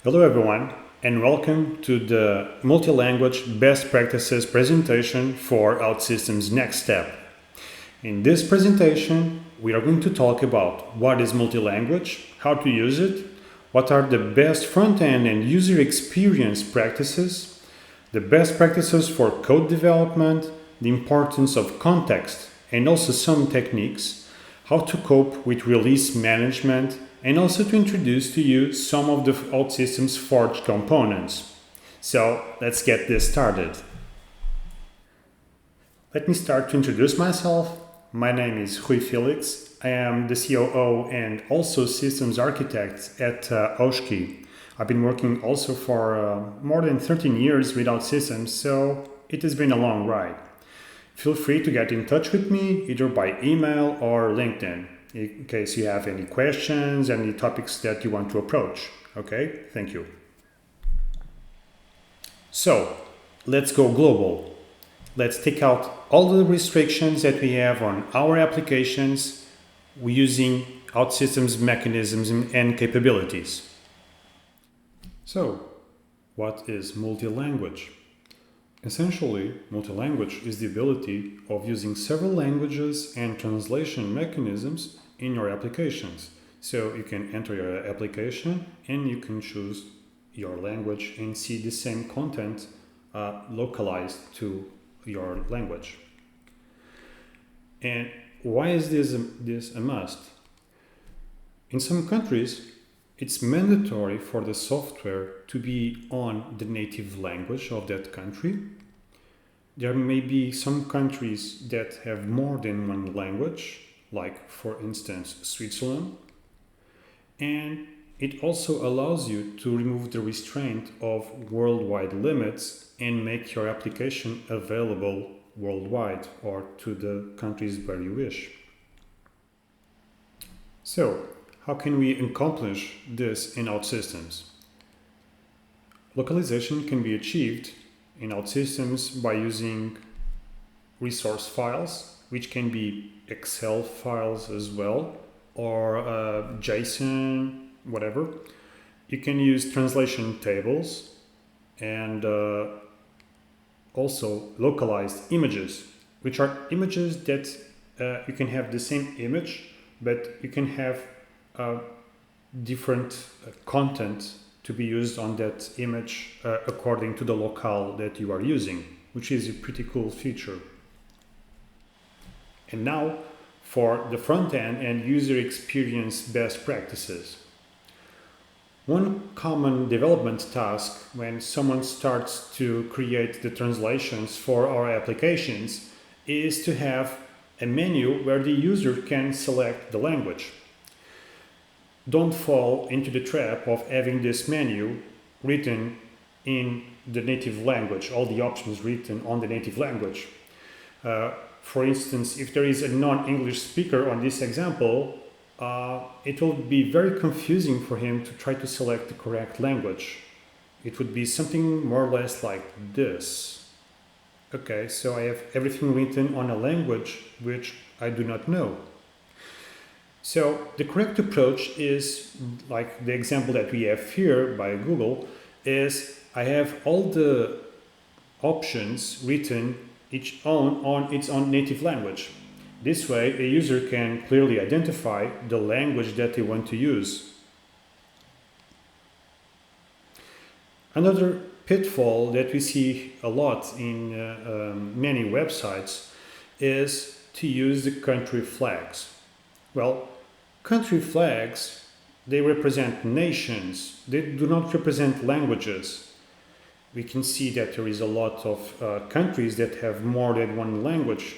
Hello everyone and welcome to the multi-language best practices presentation for OutSystems Next Step. In this presentation, we are going to talk about what is multi-language, how to use it, what are the best front-end and user experience practices, the best practices for code development, the importance of context and also some techniques, how to cope with release management, and also to introduce to you some of the OutSystems Forge components. So let's get this started. Let me start to introduce myself. My name is Rui Felix. I am the COO and also systems architect at Oshki. I've been working also for more than 13 years with OutSystems, so it has been a long ride. Feel free to get in touch with me either by email or LinkedIn in case you have any questions, any topics that you want to approach. Okay, thank you. So let's go global. Let's take out all the restrictions that we have on our applications using OutSystems mechanisms and capabilities. So what is multi-language? Essentially, multi-language is the ability of using several languages and translation mechanisms in your applications. So you can enter your application and you can choose your language and see the same content localized to your language. And why is this a must? In some countries, it's mandatory for the software to be on the native language of that country. There may be some countries that have more than one language, like for instance Switzerland. And it also allows you to remove the restraint of worldwide limits and make your application available worldwide or to the countries where you wish. So, how can we accomplish this in OutSystems? Localization can be achieved in OutSystems by using resource files, which can be Excel files as well, or JSON, whatever. You can use translation tables and also localized images, which are images that you can have the same image, but you can have different content to be used on that image according to the locale that you are using, which is a pretty cool feature. And now for the front end and user experience best practices. One common development task when someone starts to create the translations for our applications is to have a menu where the user can select the language. Don't fall into the trap of having this menu written in the native language, all the options written on the native language. For instance, if there is a non-English speaker on this example, it will be very confusing for him to try to select the correct language. It would be something more or less like this. Okay, so I have everything written on a language which I do not know. So the correct approach is, like the example that we have here by Google, is I have all the options written each on its own native language. This way, a user can clearly identify the language that they want to use. Another pitfall that we see a lot in many websites is to use the country flags. Well, country flags, they represent nations. They do not represent languages. We can see that there is a lot of countries that have more than one language,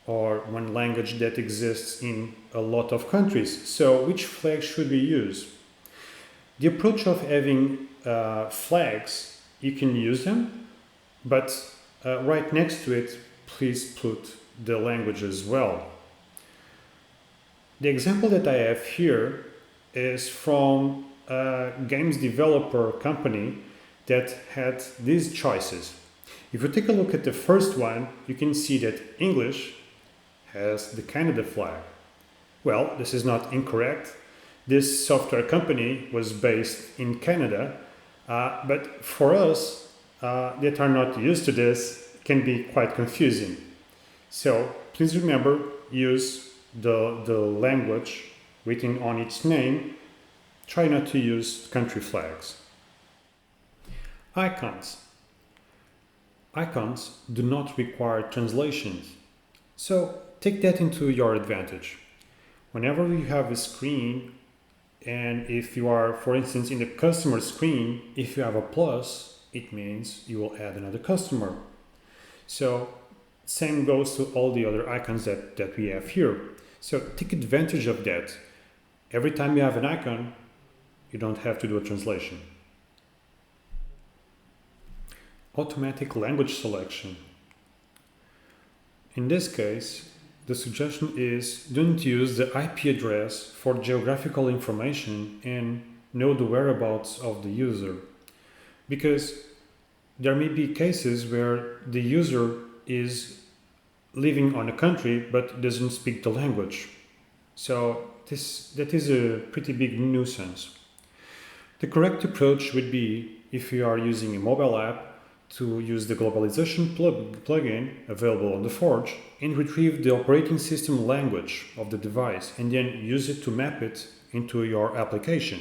or one language that exists in a lot of countries. So which flag should we use? The approach of having flags, you can use them, but right next to it, please put the language as well. The example that I have here is from a games developer company that had these choices. If you take a look at the first one, you can see that English has the Canada flag. Well, this is not incorrect. This software company was based in Canada, But for us that are not used to this, it can be quite confusing. So please remember, use the language written on its name. Try not to use country flags. Icons. Icons do not require translations. So take that into your advantage. Whenever you have a screen, and if you are, for instance, in the customer screen, if you have a plus, it means you will add another customer. So same goes to all the other icons that we have here. So take advantage of that. Every time you have an icon, you don't have to do a translation. Automatic language selection. In this case, the suggestion is don't use the IP address for geographical information and know the whereabouts of the user, because there may be cases where the user is living on a country but doesn't speak the language. So that is a pretty big nuisance. The correct approach would be, if you are using a mobile app, to use the globalization plugin available on the Forge and retrieve the operating system language of the device and then use it to map it into your application.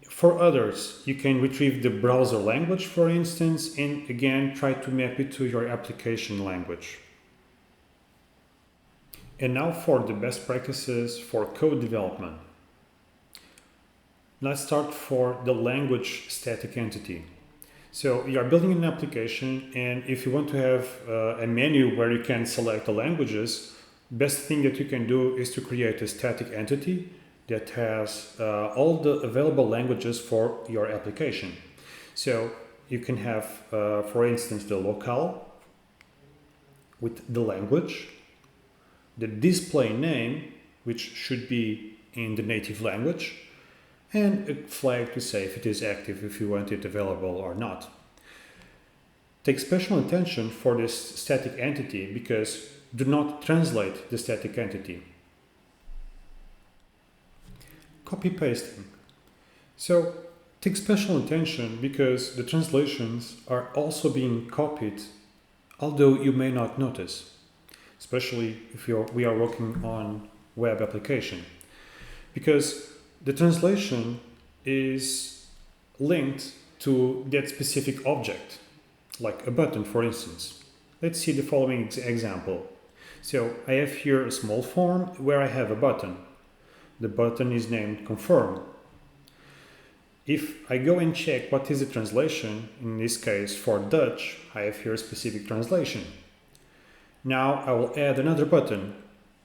For others, you can retrieve the browser language, for instance, and again try to map it to your application language. And now for the best practices for code development. Let's start for the language static entity. So you are building an application, and if you want to have a menu where you can select the languages, best thing that you can do is to create a static entity that has all the available languages for your application. So you can have, for instance, the locale with the language, the display name, which should be in the native language, and a flag to say if it is active, if you want it available or not. Take special attention for this static entity, because do not translate the static entity. Copy pasting. So take special attention because the translations are also being copied, although you may not notice, especially if we are working on web application, because the translation is linked to that specific object, like a button, for instance. Let's see the following example. So I have here a small form where I have a button. The button is named confirm. If I go and check what is the translation, in this case for Dutch, I have here a specific translation. Now I will add another button,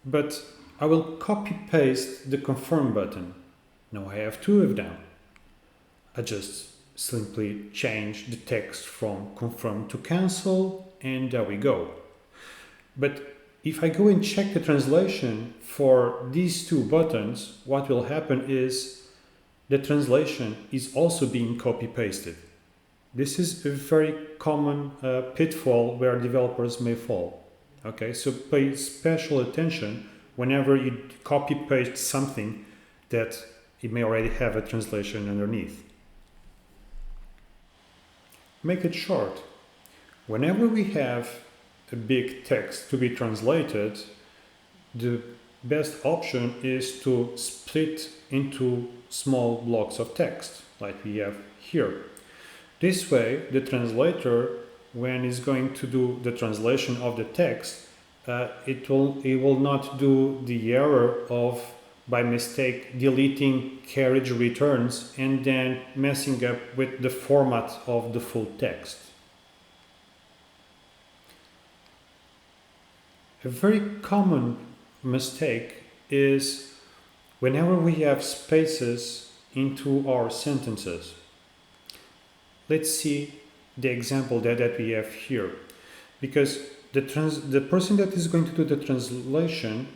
but I will copy paste the confirm button. Now I have two of them. I just simply change the text from confirm to cancel, and there we go. But if I go and check the translation for these two buttons, what will happen is the translation is also being copy-pasted. This is a very common pitfall where developers may fall. Okay, so pay special attention whenever you copy-paste something that it may already have a translation underneath. Make it short. Whenever we have a big text to be translated, the best option is to split into small blocks of text, like we have here. This way, the translator, when it's going to do the translation of the text, it will not do the error of, by mistake, deleting carriage returns and then messing up with the format of the full text. A very common mistake is whenever we have spaces into our sentences. Let's see the example that we have here, because the person that is going to do the translation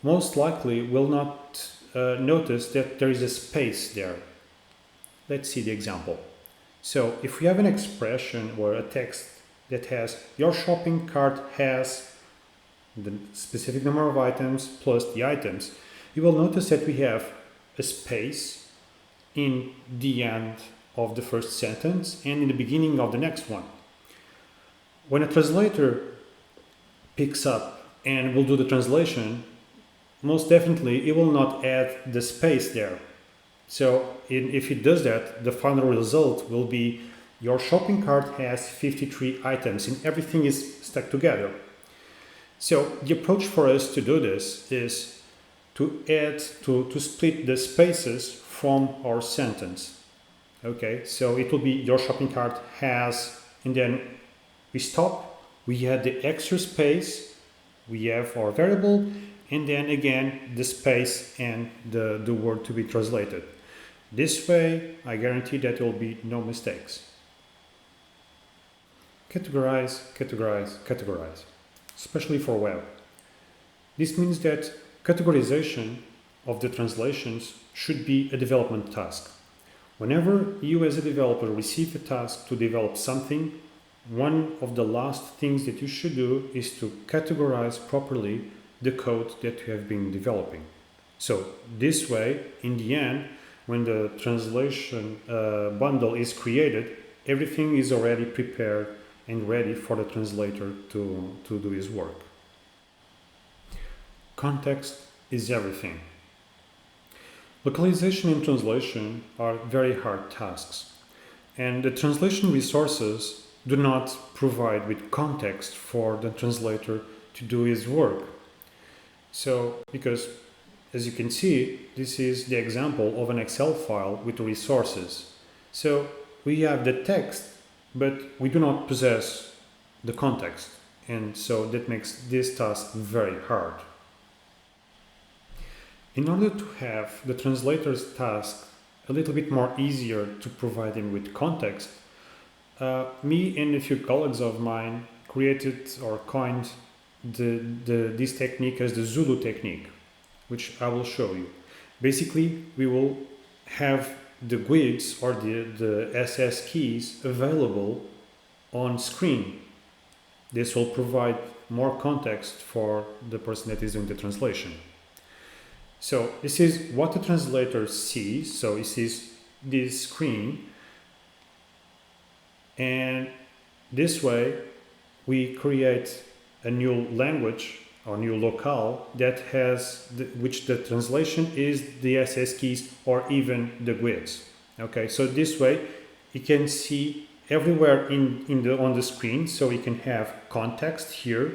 most likely will not notice that there is a space there. Let's see the example. So if we have an expression or a text that has your shopping cart has the specific number of items plus the items, you will notice that we have a space in the end of the first sentence and in the beginning of the next one. When a translator picks up and will do the translation, most definitely it will not add the space there. So if it does that, the final result will be your shopping cart has 53 items and everything is stuck together. So the approach for us to do this is to split the spaces from our sentence. Okay, so it will be your shopping cart has, and then we stop, we add the extra space, we have our variable, and then again the space and the word to be translated. This way, I guarantee that there will be no mistakes. Categorize, categorize, categorize, especially for web. This means that categorization of the translations should be a development task. Whenever you as a developer receive a task to develop something, one of the last things that you should do is to categorize properly the code that you have been developing. So this way, in the end, when the translation bundle is created, everything is already prepared and ready for the translator to do his work. Context is everything. Localization and translation are very hard tasks, and the translation resources do not provide with context for the translator to do his work. So, because as you can see, this is the example of an Excel file with the resources. So we have the text, but we do not possess the context, and so that makes this task very hard. In order to have the translator's task a little bit more easier to provide him with context, me and a few colleagues of mine created or coined this technique as the Zulu technique, which I will show you. Basically, we will have the GUIDs or the SS keys available on screen. This will provide more context for the person that is doing the translation. So this is what the translator sees. So he sees this screen, and this way we create a new language or new locale that has which the translation is the SS keys or even the GUIDs. Okay, so this way you can see everywhere on the screen, so you can have context here,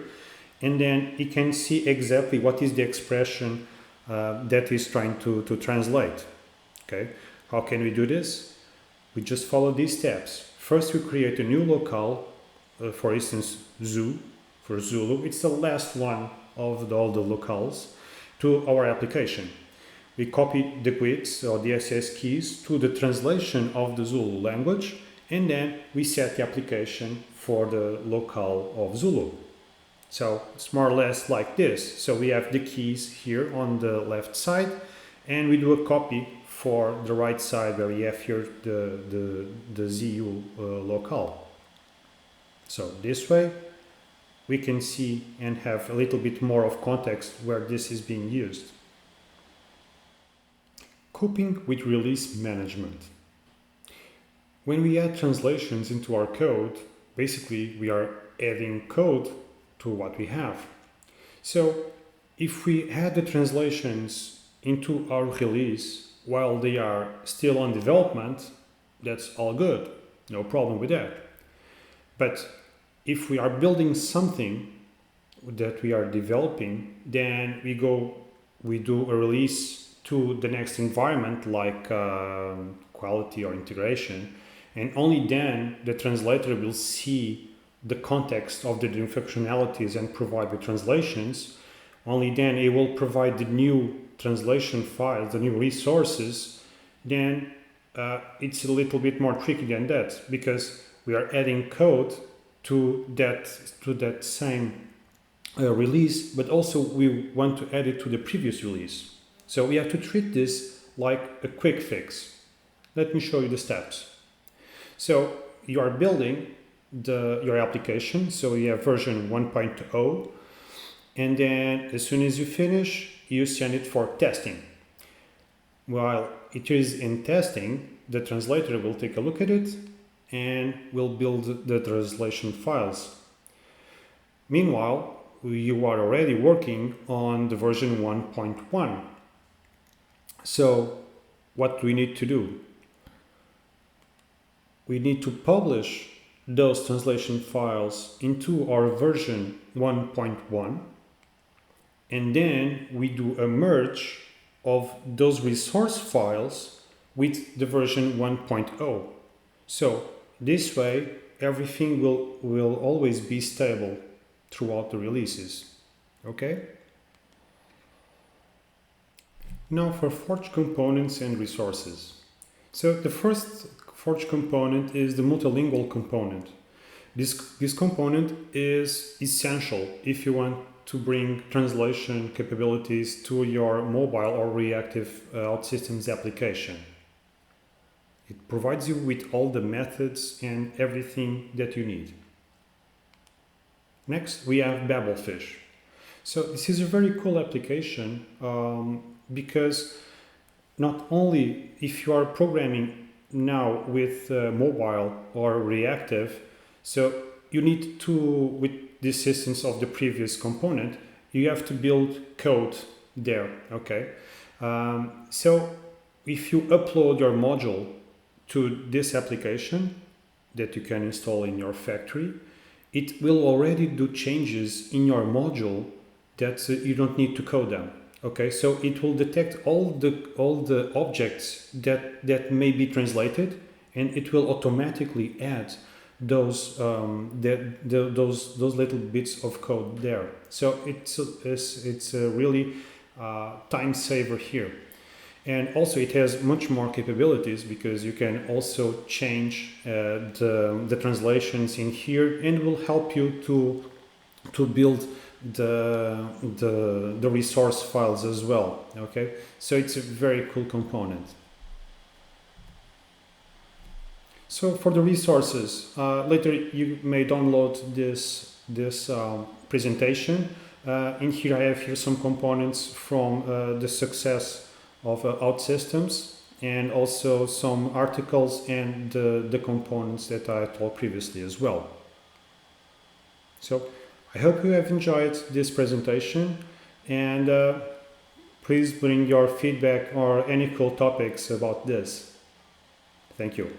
and then you can see exactly what is the expression that is trying to translate. Okay, how can we do this? We just follow these steps. First, we create a new locale, for instance, Zoo for Zulu. It's the last one of all the locales to our application. We copy the GUIDs or the SS keys to the translation of the Zulu language, and then we set the application for the locale of Zulu. So it's more or less like this. So we have the keys here on the left side, and we do a copy for the right side where we have here the ZU locale. So this way we can see and have a little bit more of context where this is being used. Coping with release management. When we add translations into our code, basically we are adding code to what we have. So if we add the translations into our release while they are still on development, that's all good, no problem with that. But if we are building something that we are developing, then we do a release to the next environment like quality or integration, and only then the translator will see the context of the new functionalities and provide the translations. Only then it will provide the new translation files, the new resources. Then it's a little bit more tricky than that, because we are adding code to that same release, but also we want to add it to the previous release. So we have to treat this like a quick fix. Let me show you the steps. So you are building your application, so you have version 1.0, and then as soon as you finish, you send it for testing. While it is in testing, the translator will take a look at it and will build the translation files. Meanwhile, you are already working on the version 1.1. So what do we need to do? We need to publish those translation files into our version 1.1, and then we do a merge of those resource files with the version 1.0. So this way everything will always be stable throughout the releases. Okay? Now for Forge components and resources. So the first Forge component is the multilingual component. This component is essential if you want to bring translation capabilities to your mobile or reactive OutSystems application. It provides you with all the methods and everything that you need. Next, we have Babelfish. So this is a very cool application because not only if you are programming now with mobile or reactive, so you need to, with the assistance of the previous component, you have to build code there, okay? So if you upload your module to this application that you can install in your factory, it will already do changes in your module that you don't need to code them. Okay, so it will detect all the objects that may be translated, and it will automatically add those those little bits of code there. So it's a really time saver here, and also it has much more capabilities because you can also change the translations in here, and will help you to build the resource files as well. Okay, so it's a very cool component. So for the resources, later you may download this presentation. In here I have here some components from the success of OutSystems, and also some articles and the components that I told previously as well. So I hope you have enjoyed this presentation, and please bring your feedback or any cool topics about this. Thank you.